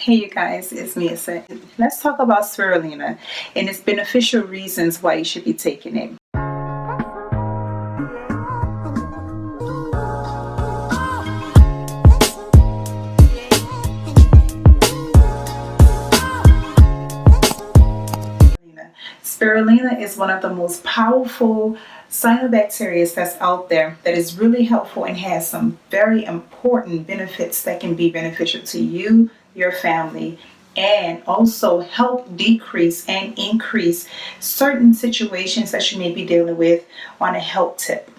Hey you guys, it's me Aset. Let's talk about spirulina and its beneficial reasons why you should be taking it. Spirulina is one of the most powerful cyanobacteria that's out there that is really helpful and has some very important benefits that can be beneficial to you, your family, and also help decrease and increase certain situations that you may be dealing with on a health tip.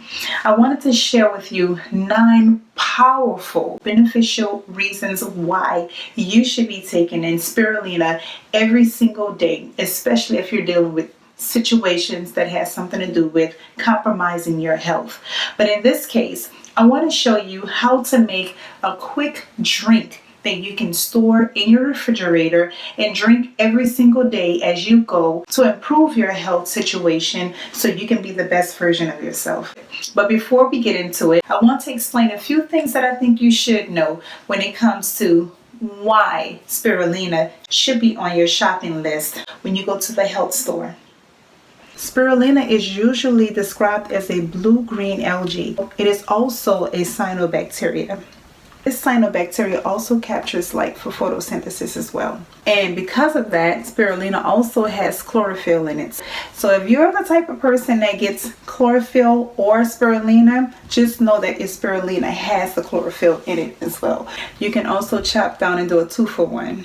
I wanted to share with you 9 powerful beneficial reasons why you should be taking in spirulina every single day, especially if you're dealing with situations that has something to do with compromising your health. But in this case, I want to show you how to make a quick drink that you can store in your refrigerator and drink every single day as you go to improve your health situation so you can be the best version of yourself. But before we get into it, I want to explain a few things that I think you should know when it comes to why spirulina should be on your shopping list when you go to the health store. Spirulina is usually described as a blue-green algae. It is also a cyanobacteria. This cyanobacteria also captures light for photosynthesis as well. And because of that, spirulina also has chlorophyll in it. So if you're the type of person that gets chlorophyll or spirulina, just know that your spirulina has the chlorophyll in it as well. You can also chop down and do a 2-for-1.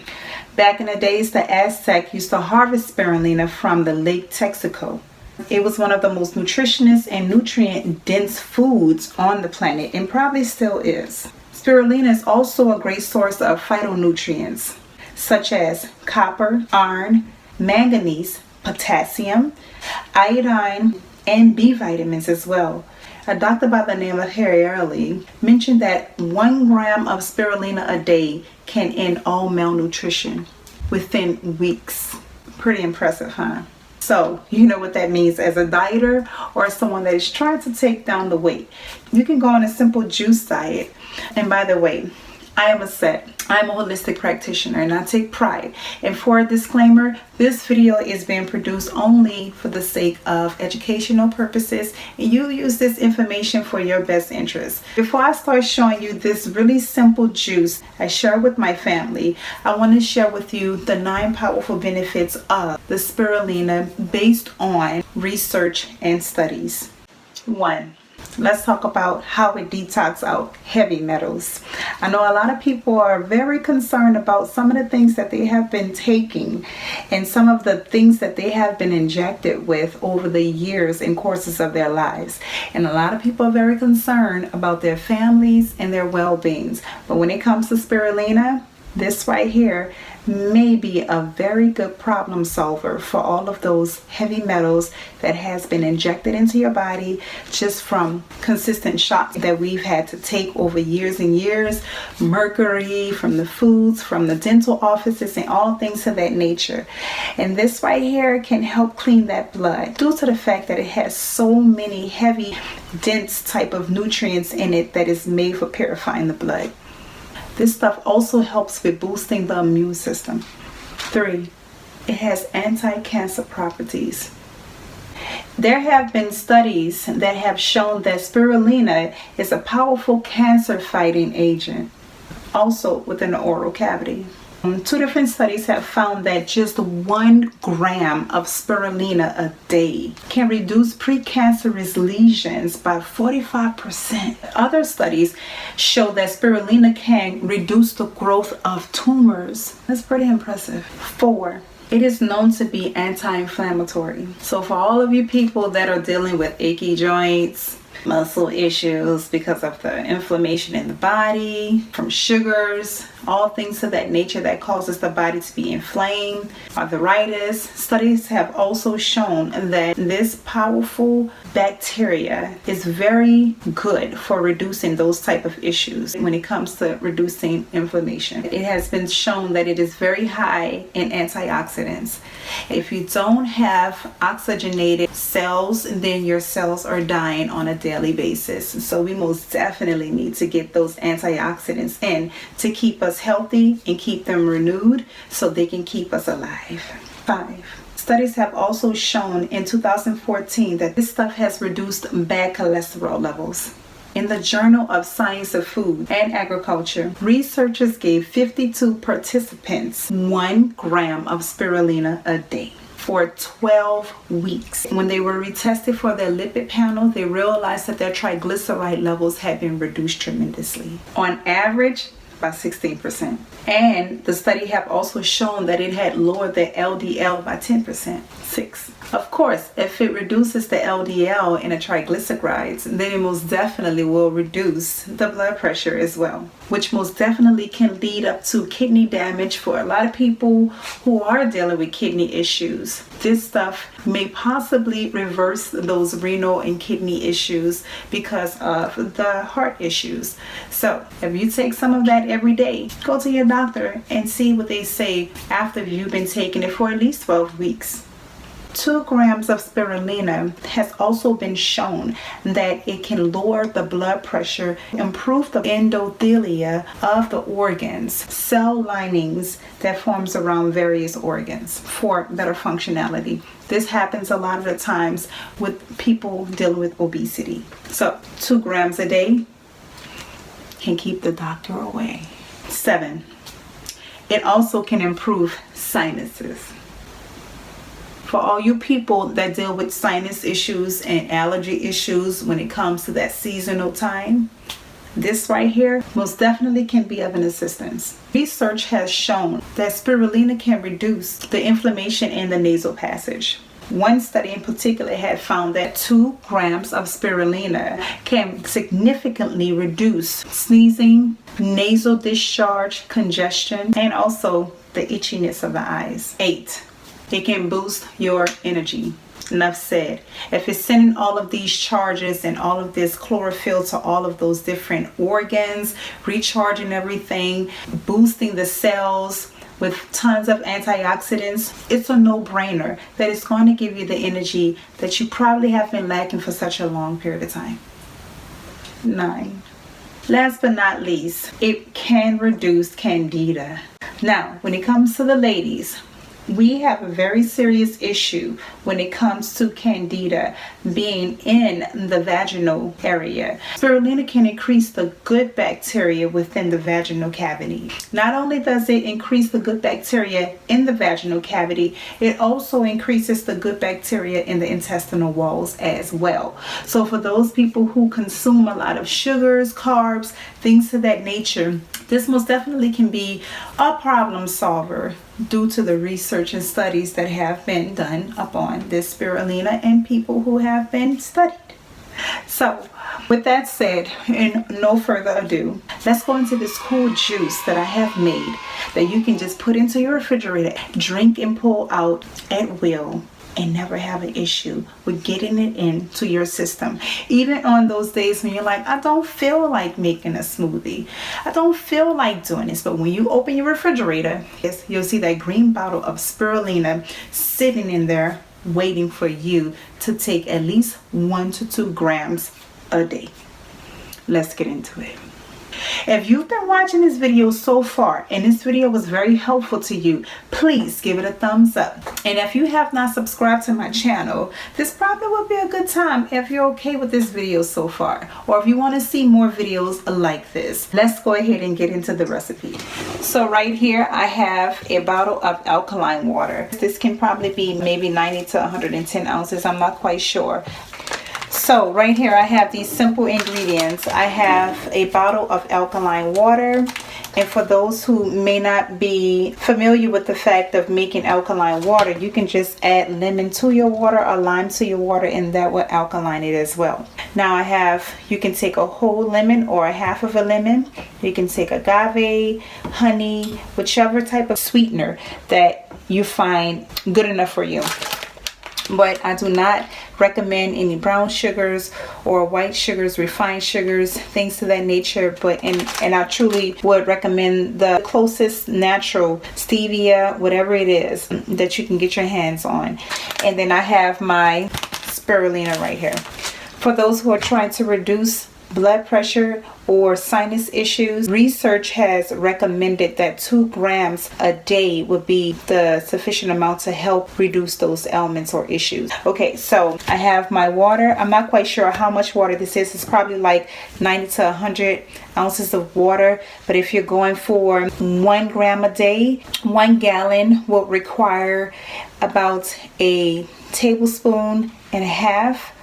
Back in the days, the Aset used to harvest spirulina from the Lake Texaco. It was one of the most nutritious and nutrient-dense foods on the planet, and probably still is. Spirulina is also a great source of phytonutrients such as copper, iron, manganese, potassium, iodine, and B vitamins as well. A doctor by the name of Harry mentioned that 1 gram of spirulina a day can end all malnutrition within weeks. Pretty impressive, huh? So you know what that means as a dieter or someone that is trying to take down the weight. You can go on a simple juice diet. And by the way, I am Aset. I'm a holistic practitioner and I take pride. And for a disclaimer, this video is being produced only for the sake of educational purposes, and you use this information for your best interest. Before I start showing you this really simple juice I share with my family, I want to share with you the 9 powerful benefits of the spirulina based on research and studies. 1. Let's talk about how it detox out heavy metals. I know a lot of people are very concerned about some of the things that they have been taking and some of the things that they have been injected with over the years and courses of their lives. And a lot of people are very concerned about their families and their well-beings. But when it comes to spirulina, this right here may be a very good problem solver for all of those heavy metals that has been injected into your body just from consistent shots that we've had to take over years and years, mercury from the foods, from the dental offices, and all things of that nature. And this right here can help clean that blood due to the fact that it has so many heavy, dense type of nutrients in it that is made for purifying the blood. This stuff also helps with boosting the immune system. 3. It has anti-cancer properties. There have been studies that have shown that spirulina is a powerful cancer-fighting agent, also within the oral cavity. 2 different studies have found that just 1 gram of spirulina a day can reduce precancerous lesions by 45%. Other studies show that spirulina can reduce the growth of tumors. That's pretty impressive. 4. It is known to be anti-inflammatory. So for all of you people that are dealing with achy joints, muscle issues because of the inflammation in the body, from sugars, all things of that nature that causes the body to be inflamed, arthritis. Studies have also shown that this powerful bacteria is very good for reducing those type of issues when it comes to reducing inflammation. It has been shown that it is very high in antioxidants. If you don't have oxygenated cells, then your cells are dying on a daily daily basis. So we most definitely need to get those antioxidants in to keep us healthy and keep them renewed so they can keep us alive. 5. Studies have also shown in 2014 that this stuff has reduced bad cholesterol levels. In the Journal of Science of Food and Agriculture, researchers gave 52 participants 1 gram of spirulina a day for 12 weeks. When they were retested for their lipid panel, they realized that their triglyceride levels had been reduced tremendously. On average, by 16%. And the study have also shown that it had lowered the LDL by 10%. 6. Of course, if it reduces the LDL and the triglycerides, then it most definitely will reduce the blood pressure as well, which most definitely can lead up to kidney damage for a lot of people who are dealing with kidney issues. This stuff may possibly reverse those renal and kidney issues because of the heart issues. So if you take some of that every day, go to your doctor and see what they say after you've been taking it for at least 12 weeks. 2 grams of spirulina has also been shown that it can lower the blood pressure, improve the endothelia of the organs, cell linings that forms around various organs for better functionality. This happens a lot of the times with people dealing with obesity. So 2 grams a day can keep the doctor away. 7. It also can improve sinuses. For all you people that deal with sinus issues and allergy issues when it comes to that seasonal time, this right here most definitely can be of an assistance. Research has shown that spirulina can reduce the inflammation in the nasal passage. One study in particular had found that 2 grams of spirulina can significantly reduce sneezing, nasal discharge, congestion, and also the itchiness of the eyes. 8. It can boost your energy. Enough said. If it's sending all of these charges and all of this chlorophyll to all of those different organs, recharging everything, boosting the cells with tons of antioxidants, it's a no-brainer that it's going to give you the energy that you probably have been lacking for such a long period of time. 9. Last but not least, it can reduce candida. Now, when it comes to the ladies, we have a very serious issue when it comes to candida being in the vaginal area. Spirulina can increase the good bacteria within the vaginal cavity. Not only does it increase the good bacteria in the vaginal cavity, it also increases the good bacteria in the intestinal walls as well. So for those people who consume a lot of sugars, carbs, things of that nature, this most definitely can be a problem solver due to the research and studies that have been done upon this spirulina and people who have been studied. So with that said, and no further ado, let's go into this cool juice that I have made that you can just put into your refrigerator, drink and pull out at will, and never have an issue with getting it into your system. Even on those days when you're like, I don't feel like making a smoothie, I don't feel like doing this, but when you open your refrigerator, you'll see that green bottle of spirulina sitting in there waiting for you to take at least 1 to 2 grams a day. Let's get into it. If you've been watching this video so far and this video was very helpful to you, please give it a thumbs up. And if you have not subscribed to my channel, this probably would be a good time if you're okay with this video so far, or if you want to see more videos like this. Let's go ahead and get into the recipe. So right here I have a bottle of alkaline water. This can probably be maybe 90 to 110 ounces. I'm not quite sure. So right here I have these simple ingredients. I have a bottle of alkaline water, and for those who may not be familiar with the fact of making alkaline water, you can just add lemon to your water or lime to your water, and that will alkaline it as well. Now you can take a whole lemon or a half of a lemon. You can take agave, honey, whichever type of sweetener that you find good enough for you. But I do not recommend any brown sugars or white sugars, refined sugars, things to that nature. But and I truly would recommend the closest natural stevia, whatever it is that you can get your hands on. And then I have my spirulina right here. For those who are trying to reduce blood pressure or sinus issues, research has recommended that 2 grams a day would be the sufficient amount to help reduce those ailments or issues. Okay, so I have my water. I'm not quite sure how much water this is. It's probably like 90 to 100 ounces of water. But if you're going for 1 gram a day, 1 gallon will require about a tablespoon and a half.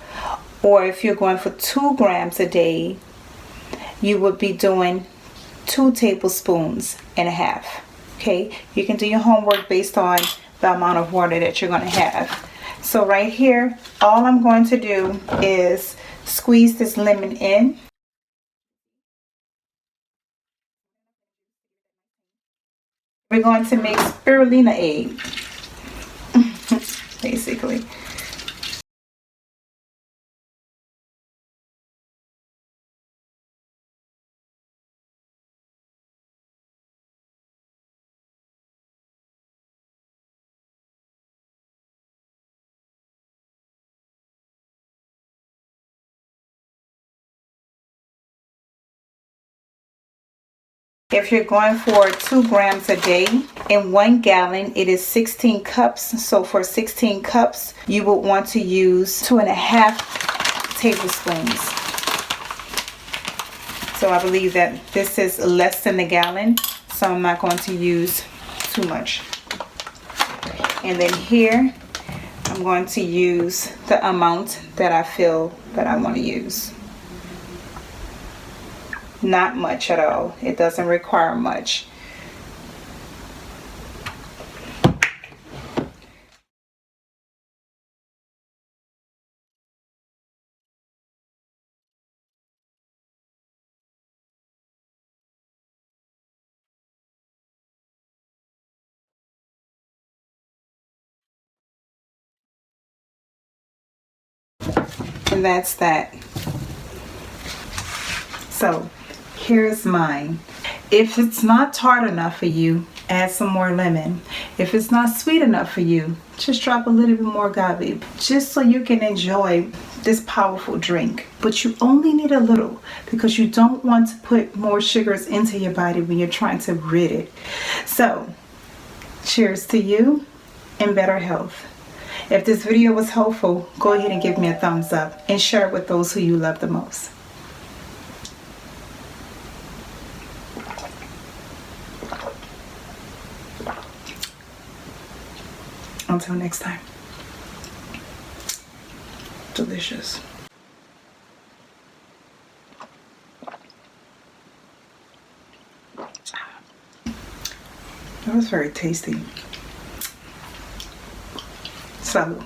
Or if you're going for 2 grams a day, you would be doing 2 tablespoons and a half. Okay, you can do your homework based on the amount of water that you're going to have. So right here, all I'm going to do is squeeze this lemon in. We're going to make spirulina egg, basically. If you're going for 2 grams a day, in 1 gallon, it is 16 cups. So for 16 cups, you would want to use 2.5 tablespoons. So I believe that this is less than a gallon, so I'm not going to use too much. And then here, I'm going to use the amount that I feel that I want to use. Not much at all. It doesn't require much. And that's that. So here's mine. If it's not tart enough for you, add some more lemon. If it's not sweet enough for you, just drop a little bit more agave, just so you can enjoy this powerful drink. But you only need a little, because you don't want to put more sugars into your body when you're trying to rid it. So cheers to you and better health. If this video was helpful, go ahead and give me a thumbs up and share it with those who you love the most. Until next time. Delicious. That was very tasty. Salud.